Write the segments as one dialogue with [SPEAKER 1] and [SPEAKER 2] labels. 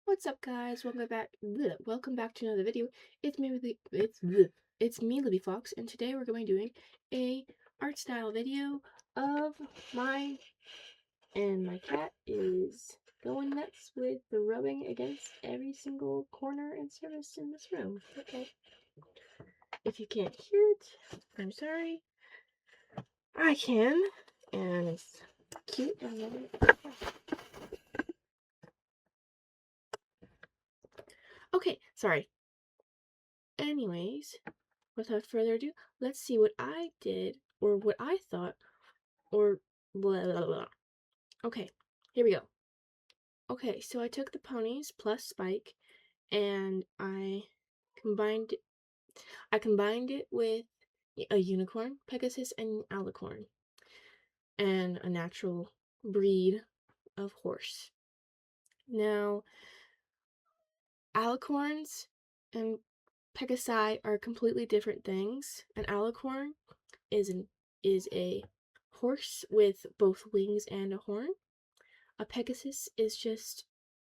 [SPEAKER 1] What's up, guys? Welcome back to another video. It's me, LibbyFox, and today we're going to be doing a art style video of my cat is going nuts with the rubbing against every single corner and surface in this room. Okay, if you can't hear it, I'm sorry. I can, and it's cute and lovely. Okay, sorry. Anyways, without further ado, let's see what I did, or what I thought, or blah blah blah. Okay, here we go. Okay, so I took the ponies plus Spike, and combined I combined it with a unicorn, Pegasus, and alicorn, and a natural breed of horse. Now, alicorns and Pegasi are completely different things. An alicorn is a horse with both wings and a horn. A Pegasus is just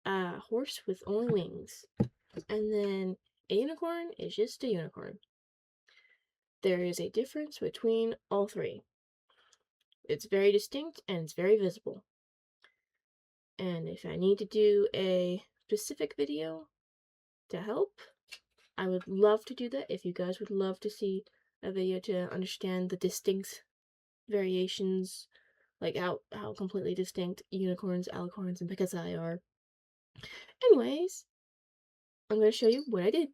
[SPEAKER 1] a horse with only wings. And then a unicorn is just a unicorn. There is a difference between all three. It's very distinct and it's very visible. And if I need to do a specific video to help, I would love to do that. If you guys would love to see a video to understand the distinct variations, like how completely distinct unicorns, alicorns, and Pegasi are. Anyways, I'm going to show you what I did.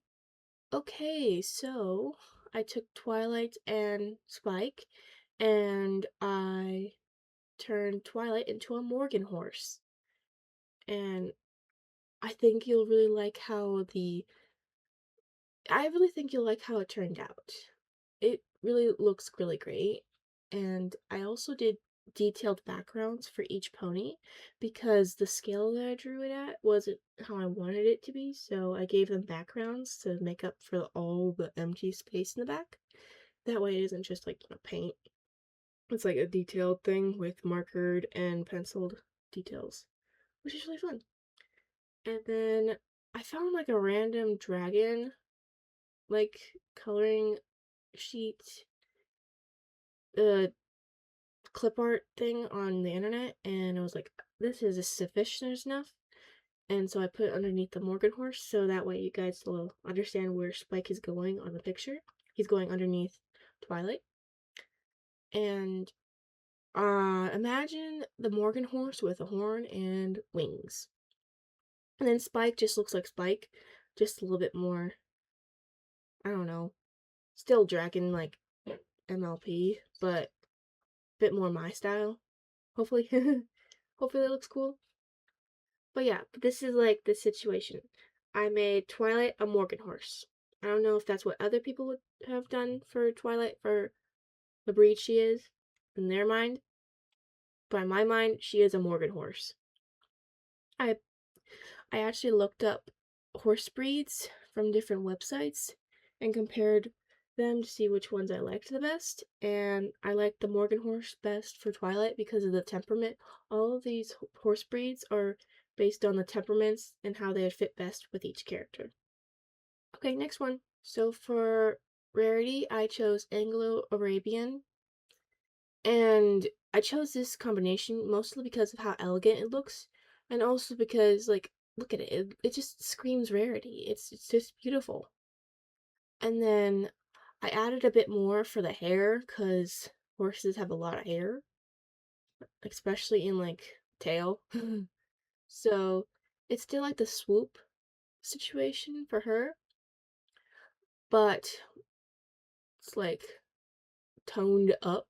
[SPEAKER 1] Okay, so I took Twilight and Spike, and I turned Twilight into a Morgan horse. And I think you'll really like I really think you'll like how it turned out. It really looks really great. And I also did detailed backgrounds for each pony because the scale that I drew it at wasn't how I wanted it to be, so I gave them backgrounds to make up for all the empty space in the back. That way it isn't just like, paint. It's like a detailed thing with markered and penciled details, which is really fun. And then I found like a random dragon like coloring sheet clip art thing on the internet, and I was like, this is sufficient enough. And so I put it underneath the Morgan horse, so that way you guys will understand where Spike is going on the picture. He's going underneath Twilight. And imagine the Morgan horse with a horn and wings. And then Spike just looks like Spike, just a little bit more, I don't know, still dragon like MLP, but a bit more my style. Hopefully. Hopefully it looks cool. But yeah, this is like the situation. I made Twilight a Morgan horse. I don't know if that's what other people would have done for Twilight, for the breed she is, in their mind. But in my mind, she is a Morgan horse. I actually looked up horse breeds from different websites and compared them to see which ones I liked the best, and I liked the Morgan horse best for Twilight because of the temperament. All of these horse breeds are based on the temperaments and how they would fit best with each character. Okay, next one. So for rarity, I chose Anglo-Arabian, and I chose this combination mostly because of how elegant it looks, and also because, like, look at it. It just screams rarity. It's just beautiful. And then I added a bit more for the hair, because horses have a lot of hair, especially in, like, tail. So it's still like the swoop situation for her, but it's like toned up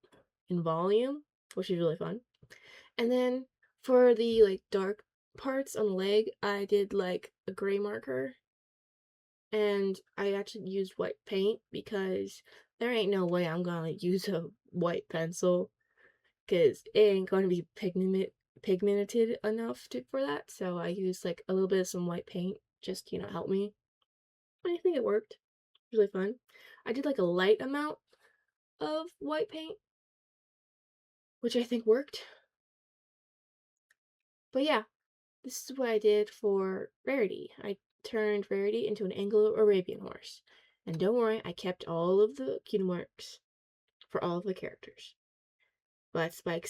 [SPEAKER 1] in volume, which is really fun. And then for the like dark parts on the leg, I did like a gray marker, and I actually used white paint because there ain't no way I'm gonna use a white pencil because it ain't gonna be pigmented enough for that. So I used like a little bit of some white paint just to, help me. And I think it worked. Really fun. I did like a light amount of white paint, which I think worked. But yeah, This is what I did for Rarity. I turned Rarity into an Anglo-Arabian horse. And don't worry, I kept all of the cutie marks for all of the characters. But Spike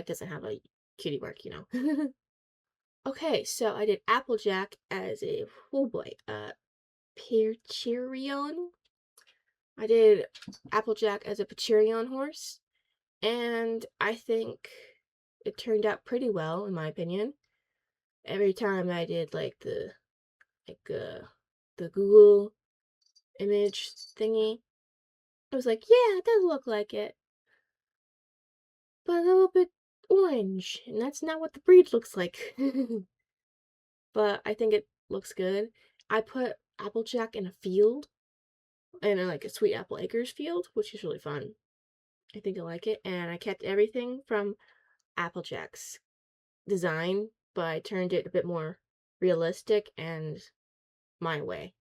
[SPEAKER 1] doesn't have a cutie mark, you know. Okay, so I did Applejack as a, oh boy, Percherion. I did Applejack as a Percherion horse, and I think it turned out pretty well, in my opinion. Every time I did like the Google image thingy, I was like, yeah, it does look like it, but a little bit orange, and that's not what the breed looks like. But I think it looks good. I put Applejack in a field, in like a Sweet Apple Acres field, which is really fun. I think I like it, and I kept everything from Applejack's design, but I turned it a bit more realistic and my way.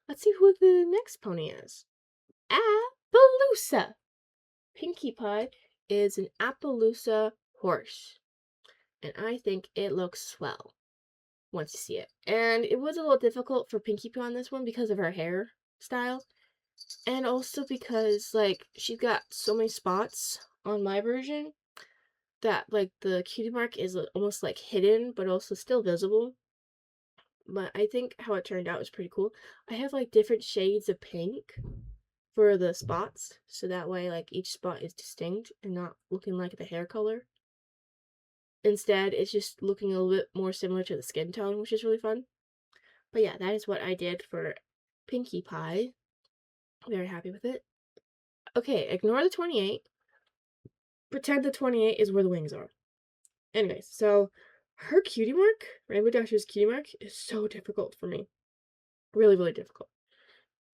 [SPEAKER 1] Let's see who the next pony is. Appaloosa! Pinkie Pie is an Appaloosa horse, and I think it looks swell once you see it. And it was a little difficult for Pinkie Pie on this one because of her hair style, and also because, like, she's got so many spots on my version that, like, the cutie mark is almost, like, hidden, but also still visible. But I think how it turned out was pretty cool. I have, like, different shades of pink for the spots, so that way, like, each spot is distinct and not looking like the hair color. Instead, it's just looking a little bit more similar to the skin tone, which is really fun. But yeah, that is what I did for Pinkie Pie. Very happy with it. Okay, ignore the 28. Pretend the 28 is where the wings are. Anyways, so her cutie mark, Rainbow Dash's cutie mark, is so difficult for me. Really, really difficult.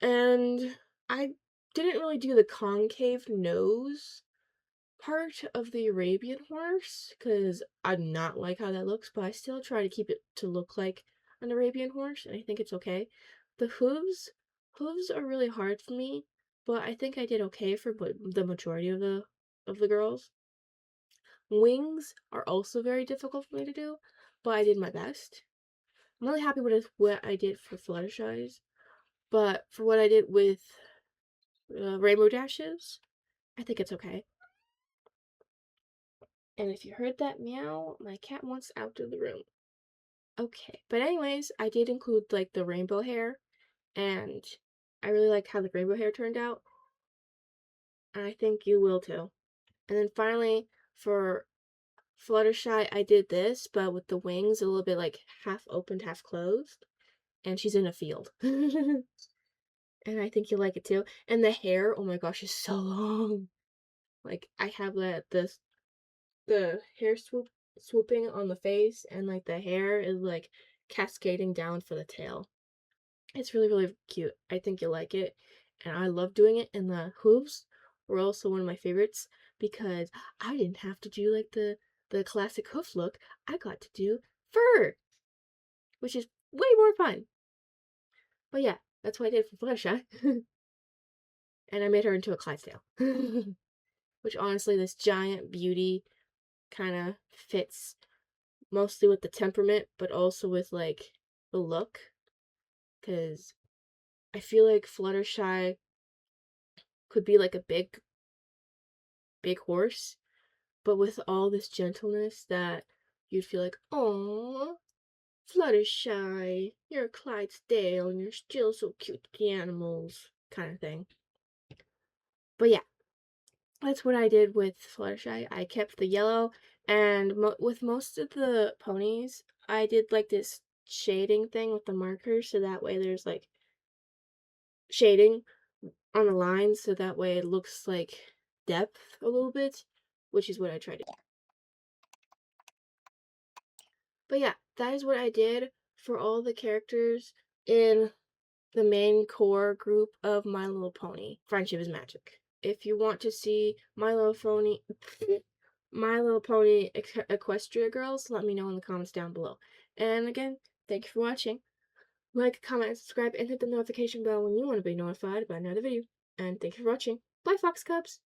[SPEAKER 1] And I didn't really do the concave nose part of the Arabian horse because I do not like how that looks, but I still try to keep it to look like an Arabian horse, and I think it's okay. The hooves are really hard for me, but I think I did okay for the majority of the girls. Wings are also very difficult for me to do, but I did my best. I'm really happy with what I did for Fluttershy's, but for what I did with Rainbow Dashes, I think it's okay. And if you heard that meow, my cat wants out of the room. Okay, but anyways, I did include like the rainbow hair, and I really like how the rainbow hair turned out, and I think you will too. And then finally, for Fluttershy, I did this, but with the wings a little bit like half opened, half closed, and she's in a field. And I think you'll like it too. And the hair, oh my gosh, is so long. Like I have the hair swooping on the face, and like the hair is like cascading down for the tail. It's really, really cute. I think you'll like it. And I love doing it. And the hooves were also one of my favorites because I didn't have to do like the classic hoof look. I got to do fur, which is way more fun. But yeah, that's what I did for Fluttershy. And I made her into a Clydesdale. Which honestly, this giant beauty kind of fits mostly with the temperament, but also with like the look. Because I feel like Fluttershy could be like a big horse, but with all this gentleness that you'd feel like, oh, Fluttershy, you're a Clydesdale and you're still so cute to the animals, kind of thing. But yeah, that's what I did with Fluttershy. I kept the yellow, and with most of the ponies, I did like this shading thing with the markers, so that way there's like shading on the lines, so that way it looks like depth a little bit, which is what I tried to do. But yeah, that is what I did for all the characters in the main core group of My Little Pony, Friendship is Magic. If you want to see My Little Pony, My Little Pony Equestria Girls, let me know in the comments down below. And again, thank you for watching. Like, comment, subscribe, and hit the notification bell when you want to be notified about another video. And thank you for watching. Bye, Foxcubs!